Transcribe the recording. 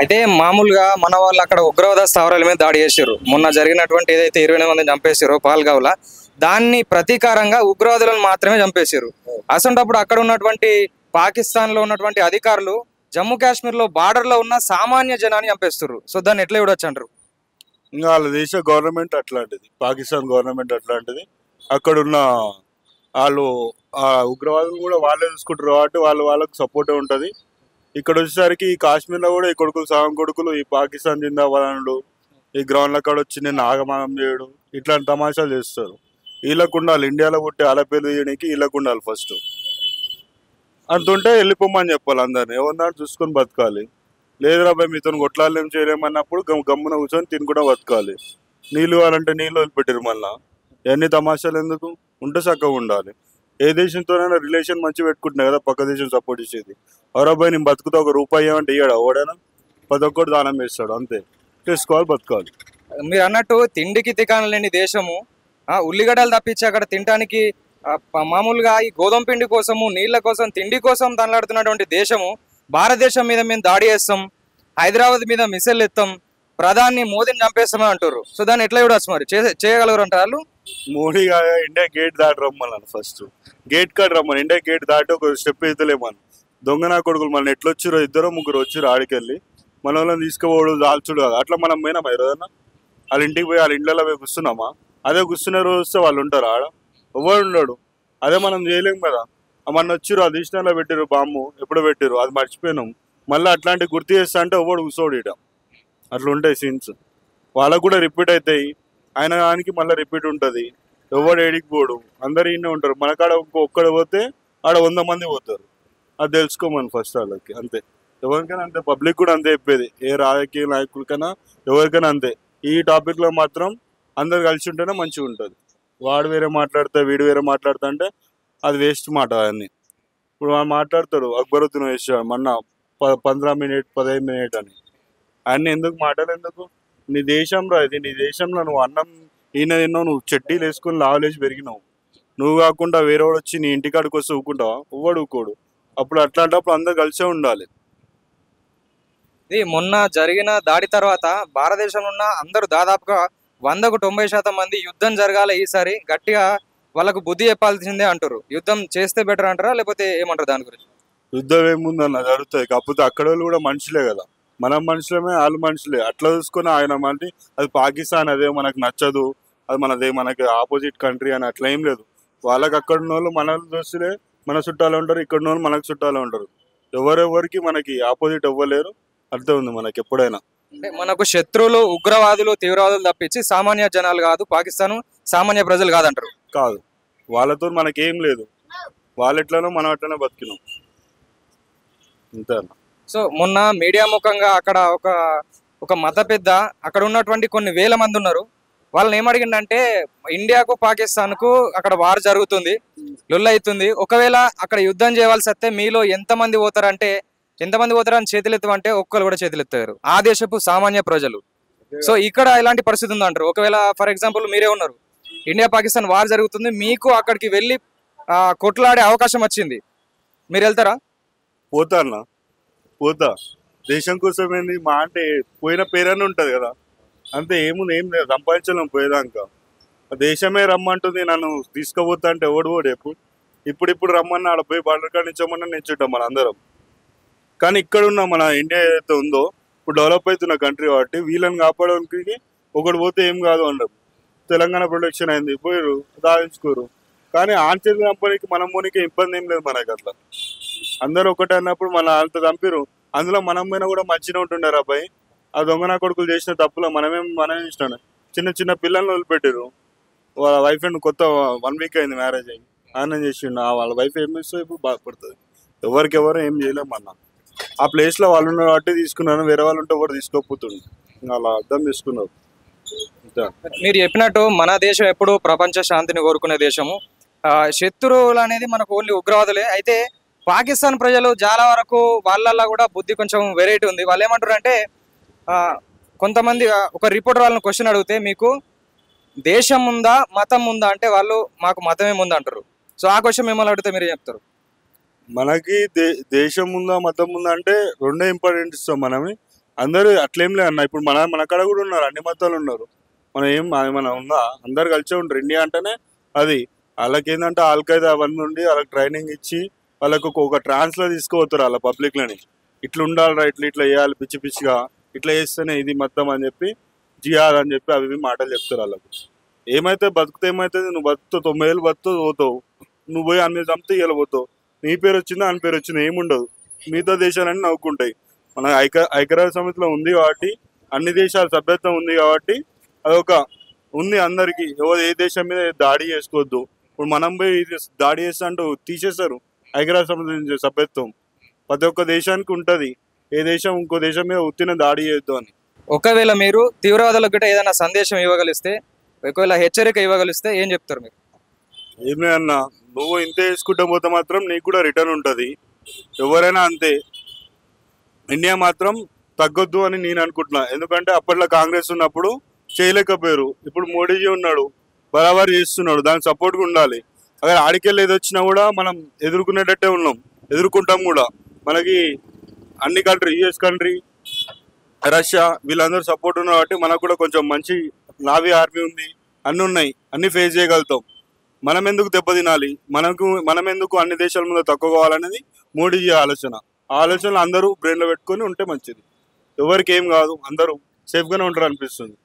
అయితే మామూలుగా మన వాళ్ళు అక్కడ ఉగ్రవాద స్థావరాల మీద దాడి చేశారు. మొన్న జరిగినటువంటి ఏదైతే 28 మందిని చంపేసారో పహల్గావ్‌ల, దాన్ని ప్రతీకారంగా ఉగ్రవాదులను మాత్రమే చంపేసారు. అసంటప్పుడు అక్కడ ఉన్నటువంటి పాకిస్తాన్‌లో ఉన్నటువంటి అధికారులు జమ్మూ కాశ్మీర్‌లో బార్డర్‌లో ఉన్న సామాన్య జనాన్ని చంపేస్తుర్రు. సో దాన్ని ఎట్లా చూడొచ్చంటారు? ఇంకా వాళ్ళ దేశ గవర్నమెంట్ అట్లాంటిది, పాకిస్తాన్ గవర్నమెంట్ అట్లాంటిది. అక్కడున్న వాళ్ళు ఆ ఉగ్రవాదులు కూడా వాళ్ళే చూసుకుంటారు కాబట్టి వాళ్ళకు సపోర్టే ఉంటుంది. ఇక్కడ వచ్చేసరికి ఈ కాశ్మీర్లో కూడా ఈ కొడుకులు సగం కొడుకులు ఈ పాకిస్తాన్ జిందాబాద్, ఈ గ్రౌండ్ల కాడ వచ్చి నేను ఆగమాగం చేయడు, ఇట్లాంటి తమాషాలు చేస్తారు. వీళ్ళకు ఉండాలి, ఇండియాలో పుట్టి ఆలపేలు తీయడానికి వీళ్ళకు ఉండాలి ఫస్ట్. అంతుంటే వెళ్ళిపోమని చెప్పాలి అందరిని, ఎవరినాడు చూసుకొని బతకాలి. లేదురా భయ్ మీతో కొట్లాడలేం చేయలేమన్నప్పుడు గమ్మున కూర్చొని తినుకుంటూ బతకాలి. నీళ్ళు కావాలంటే నీళ్ళు వదిలిపెట్టారు. మళ్ళీ ఇవన్నీ తమాషాలు ఎందుకు? ఉంటే చక్కగా ఉండాలి. ఏ దేశంతోనైనా రిలేషన్ మంచి పెట్టుకుంటున్నా కదా పక్క దేశం సపోర్ట్ ఇచ్చేది. ఎవరో భయ్ నేను బతుకుతా ఒక రూపాయి ఏమంటే ఇయ్యాడు ఓడైనా, ప్రతి ఒక్కటి దానం చేస్తాడు, అంతే. చేసుకోవాలి, బతకాలి. మీరు అన్నట్టు తిండికి తికాణం లేని దేశము, ఉల్లిగడ్డలు తప్పించి అక్కడ తినడానికి మామూలుగా ఈ గోధుమ పిండి కోసము, నీళ్ల కోసం, తిండి కోసం తనలాడుతున్నటువంటి దేశము భారతదేశం మీద మేము దాడి చేస్తాం, హైదరాబాద్ మీద మిసైల్ ఎత్తాం, ప్రధాని మోదీని చంపేస్తామని అంటారు. సో దాన్ని ఎట్లా చూడవచ్చు మరి? చేయగలరు అంటారు వాళ్ళు? మోడీ కాగా ఇండియా గేట్ దాటి రమ్మన్నాను. ఫస్ట్ గేట్ కాడ రమ్మని, ఇండియా గేట్ దాటి ఒక స్టెప్ ఎత్తలేమని. దొంగ నా కొడుకులు మన ఎట్లా వచ్చిరో, ఇద్దరు ముగ్గురు వచ్చిరు ఆడికెళ్ళి మన వాళ్ళని తీసుకుపోవడం దాల్చుడు కాదు. అట్లా మనం పోయినామా ఈరోజన్నా? వాళ్ళ ఇంటికి పోయి వాళ్ళ ఇంట్లో పోయి కూర్చున్నామా? అదే కూర్చున్న రోజు వస్తే వాళ్ళు ఉంటారు ఆడ? ఎవరు ఉండడు. అదే మనం చేయలేం కదా. మన వచ్చిరు అధిష్టానంలో పెట్టిరు బాంబు, ఎప్పుడు పెట్టిరు అది మర్చిపోయినాం. మళ్ళీ అట్లాంటి గుర్తు చేస్తా అంటే ఎవడు కూర్చోడు ఇట. అట్లా ఉంటాయి సీన్స్. వాళ్ళకు కూడా రిపీట్ అవుతాయి, ఆయన దానికి మళ్ళీ రిపీట్ ఉంటుంది. ఎవడు ఏడికి పోడు, అందరు ఈయనే ఉంటారు. మన కాడ ఒక్కడ పోతే ఆడ 100 మంది పోతారు. అది తెలుసుకోమని ఫస్ట్ వాళ్ళకి, అంతే. ఎవరికైనా అంతే, పబ్లిక్ కూడా అంతే చెప్పేది, ఏ రాజకీయ నాయకులకైనా ఎవరికైనా అంతే. ఈ టాపిక్లో మాత్రం అందరు కలిసి ఉంటేనే మంచిగా ఉంటుంది. వాడు వేరే మాట్లాడితే వీడు వేరే మాట్లాడుతా అంటే అది వేస్ట్ మాట. అన్నీ ఇప్పుడు వాళ్ళు మాట్లాడతాడు అక్బరుద్దీన్ వేసాడు మొన్న 15 మినిట్ 15 మినిట్ అని. అన్నీ ఎందుకు మాటలు ఎందుకు? నీ దేశంలో ఇది, నీ దేశంలో నువ్వు అన్నం ఈయన తిన్నావు, నువ్వు చెడ్డీలు వేసుకొని లావలేసి పెరిగినావు. నువ్వు కాకుండా వేరే వాడు వచ్చి నీ ఇంటికాడికి వస్తే ఊకుంటావా? ఎవ్వడు ఊకోడు. అప్పుడు అట్లాంటప్పుడు అందరు కలిసే ఉండాలి. ఇది మొన్న జరిగిన దాడి తర్వాత భారతదేశంలో ఉన్న అందరూ దాదాపుగా 100కు 90% మంది యుద్ధం జరగాలి ఈసారి, గట్టిగా వాళ్ళకు బుద్ధి చెప్పాల్సిందే అంటారు. యుద్ధం చేస్తే బెటర్ అంటారా, లేకపోతే ఏమంటారు దాని గురించి? యుద్ధం ఏముందన్న జరుగుతుంది, కాకపోతే అక్కడ వాళ్ళు కూడా మనుషులే కదా, మనం మనుషులమే వాళ్ళు మనుషులే. అట్లా చూసుకొని ఆయన మళ్ళీ అది పాకిస్తాన్ అదే మనకు నచ్చదు, అది మనకి ఆపోజిట్ కంట్రీ అని అట్లా ఏం లేదు. వాళ్ళకి అక్కడ ఉన్న వాళ్ళు మన దోస్తులే, మన చుట్టాలు ఉంటారు. ఇక్కడ ఉన్న వాళ్ళు మనకు చుట్టాలు ఉంటారు. ఎవరెవరికి మనకి ఆపోజిట్ అవ్వలేరు. అర్థం ఉంది మనకి ఎప్పుడైనా. అంటే మనకు శత్రువులు ఉగ్రవాదులు తీవ్రవాదులు తప్పించి సామాన్య జనాలు కాదు, పాకిస్తాన్ సామాన్య ప్రజలు కాదంటారు. కాదు, వాళ్ళతో మనకేం లేదు. వాళ్ళు ఎట్లనో మనం అట్లనే బతికినాం, అంతే అన్న. సో మొన్న మీడియా ముఖంగా అక్కడ ఒక మత పెద్ద, అక్కడ ఉన్నటువంటి కొన్ని వేల మంది ఉన్నారు, వాళ్ళని ఏమడిగిందంటే ఇండియాకు పాకిస్తాన్కు అక్కడ వార్ జరుగుతుంది, లొల్లి అవుతుంది, ఒకవేళ అక్కడ యుద్ధం చేయవలసి వస్తే మీలో ఎంతమంది పోతారంటే, ఎంతమంది పోతారని చేతులు ఎత్తమంటే ఒక్కరు కూడా చేతులు ఎత్తారు, ఆ దేశపు సామాన్య ప్రజలు. సో ఇక్కడ ఇలాంటి పరిస్థితి ఉందంటారు. ఒకవేళ ఫర్ ఎగ్జాంపుల్ మీరే ఉన్నారు, ఇండియా పాకిస్తాన్ వార్ జరుగుతుంది, మీకు అక్కడికి వెళ్ళి కొట్లాడే అవకాశం వచ్చింది, మీరు వెళ్తారా? పోతా అన్న, పోతా. దేశం కోసం ఏంది మా అంటే పోయిన పేరని ఉంటుంది కదా, అంతే. ఏముంది, ఏం లేదు, సంపాదించలేం పోయేదాకా. దేశమే రమ్మంటుంది, నన్ను తీసుకుపోతా అంటే ఎవడు ఎప్పుడు ఇప్పుడు రమ్మన్నా ఆడ పోయి బార్డర్ కాడ నిల్చోమన్నా నిల్చుంటాం మన అందరం. కానీ ఇక్కడ ఉన్న మన ఇండియా ఏదైతే ఉందో ఇప్పుడు డెవలప్ అవుతున్న కంట్రీ కాబట్టి వీళ్ళని కాపాడడానికి ఒకటి పోతే ఏం కాదు అన్నారు. తెలంగాణ ప్రొటెక్షన్ అయింది, పోయారు దాయించుకోరు. కానీ ఆన్సర్ కంపెనీకి మనం పోనీకి ఇబ్బంది ఏం లేదు మనకి. అట్లా అందరూ ఒకటే అన్నప్పుడు మన అంత చంపిరు, అందులో మనం పోయినా కూడా మంచిగా ఉంటుండారు. అబ్బాయి ఆ దొంగనా కొడుకులు చేసిన తప్పులో మనమే ఇష్టం. చిన్న పిల్లల్ని వదిలిపెట్టారు. వాళ్ళ వైఫ్ అండ్ కొత్త 1 వీక్ అయింది మ్యారేజ్ అయ్యి, ఆయన చేసిండు. వాళ్ళ వైఫ్ ఏం చేస్తే ఇప్పుడు బాధపడుతుంది. ఎవరికెవరు ఏం చేయలేము అన్న. ఆ ప్లేస్లో వాళ్ళు ఉన్నారు కాబట్టి తీసుకున్నాను, వేరే వాళ్ళు ఉంటే ఎవరు తీసుకోకపోతుండే. అలా అర్థం చేసుకున్నారు. మీరు చెప్పినట్టు మన దేశం ఎప్పుడు ప్రపంచ శాంతిని కోరుకునే దేశము. శత్రువులు అనేది మనకు ఓన్లీ ఉగ్రవాదులే. అయితే పాకిస్తాన్ ప్రజలు చాలా వరకు వాళ్ళల్లో కూడా బుద్ధి కొంచెం వెరైటీ ఉంది. వాళ్ళు ఏమంటారు అంటే, కొంతమంది ఒక రిపోర్టర్ వాళ్ళని క్వశ్చన్ అడిగితే మీకు దేశం ఉందా మతం ఉందా అంటే వాళ్ళు మాకు మతమే ముందు అంటారు. సో ఆ క్వశ్చన్ మిమ్మల్ని అడిగితే మీరు చెప్తారు? మనకి దేశం ఉందా మతం ఉందా అంటే రెండే ఇంపార్టెంట్ ఇస్తాం మనమే. అందరూ అట్లేం లేదు అన్న. ఇప్పుడు మన కాడ కూడా ఉన్నారు, అన్ని మతాలు ఉన్నారు. మనం ఏం మన ఉందా, అందరు కలిసే ఉంటారు. ఇండియా అంటేనే అది. వాళ్ళకి ఏంటంటే ఆల్ఖైదా అవన్నీ ఉండి వాళ్ళకి ట్రైనింగ్ ఇచ్చి వాళ్ళకు ఒక ట్రాన్స్లో తీసుకుపోతారు వాళ్ళ పబ్లిక్లని. ఇట్లా ఉండాలిరా, ఇట్లా ఇట్లా చేయాలి, పిచ్చి పిచ్చిగా ఇట్లా చేస్తేనే ఇది మొత్తం అని చెప్పి, జిహాద్ అని చెప్పి అవి మాటలు చెప్తారు వాళ్ళకు. ఏమైతే బతుకుతే ఏమైతుంది, నువ్వు బతుకుతావు 90 ఏళ్ళు బతుకుతావు, పోతావు. నువ్వు పోయి అన్ని చంపితే ఇలా పోతావు. నీ పేరు వచ్చిందా అని పేరు వచ్చింది ఏముండదు. మిగతా దేశాలన్నీ నవ్వుకుంటాయి. మన ఐక్యరాజ్య సమితిలో ఉంది కాబట్టి, అన్ని దేశాల సభ్యత్వం ఉంది కాబట్టి అదొక ఉంది అందరికి. ఎవరు ఏ దేశం మీద దాడి చేసుకోవద్దు. ఇప్పుడు మనం పోయి దాడి చేస్తా అంటూ తీసేస్తారు ఐక్యరాజ్య సమితి నుంచి సభ్యత్వం. ప్రతి ఒక్క దేశానికి ఉంటది, ఏ దేశం ఇంకో దేశం మీద ఉత్తిన దాడి చేయొద్దు అని. ఒకవేళ మీరు తీవ్రవాదులకు గిట్ట ఏదైనా సందేశం ఇవ్వగలిస్తే, ఒకవేళ హెచ్చరిక ఇవ్వగలిస్తే ఏం చెప్తారు మీరు? ఏమే అన్నా, నువ్వు ఇంతే చేసుకుంటా పోతే మాత్రం నీకు కూడా రిటర్న్ ఉంటుంది. ఎవరైనా అంతే. ఇండియా మాత్రం తగ్గొద్దు అని నేను అనుకుంటున్నా. ఎందుకంటే అప్పట్లో కాంగ్రెస్ ఉన్నప్పుడు చేయలేకపోయారు. ఇప్పుడు మోడీజీ ఉన్నాడు, బరాబర్ చేస్తున్నాడు. దానికి సపోర్ట్గా ఉండాలి. అక్కడ ఆడికెళ్ళి ఏది వచ్చినా కూడా మనం ఎదుర్కొనేటట్టే ఉన్నాం, ఎదుర్కొంటాం కూడా. మనకి అన్ని కంట్రీ, యుఎస్ కంట్రీ, రష్యా వీళ్ళందరూ సపోర్ట్ ఉన్నారు కాబట్టి మనకు కూడా కొంచెం మంచి నావీ, ఆర్మీ ఉంది, అన్నీ ఉన్నాయి, అన్ని ఫేస్ చేయగలుగుతాం. మనం ఎందుకు దెబ్బతినాలి, మనం ఎందుకు అన్ని దేశాల ముందు తక్కువ కావాలనేది మోడీజీ ఆలోచన. ఆ ఆలోచనలు అందరూ బ్రెయిన్లో పెట్టుకొని ఉంటే మంచిది. ఎవరికి ఏం కాదు, అందరూ సేఫ్గానే ఉంటారు అనిపిస్తుంది.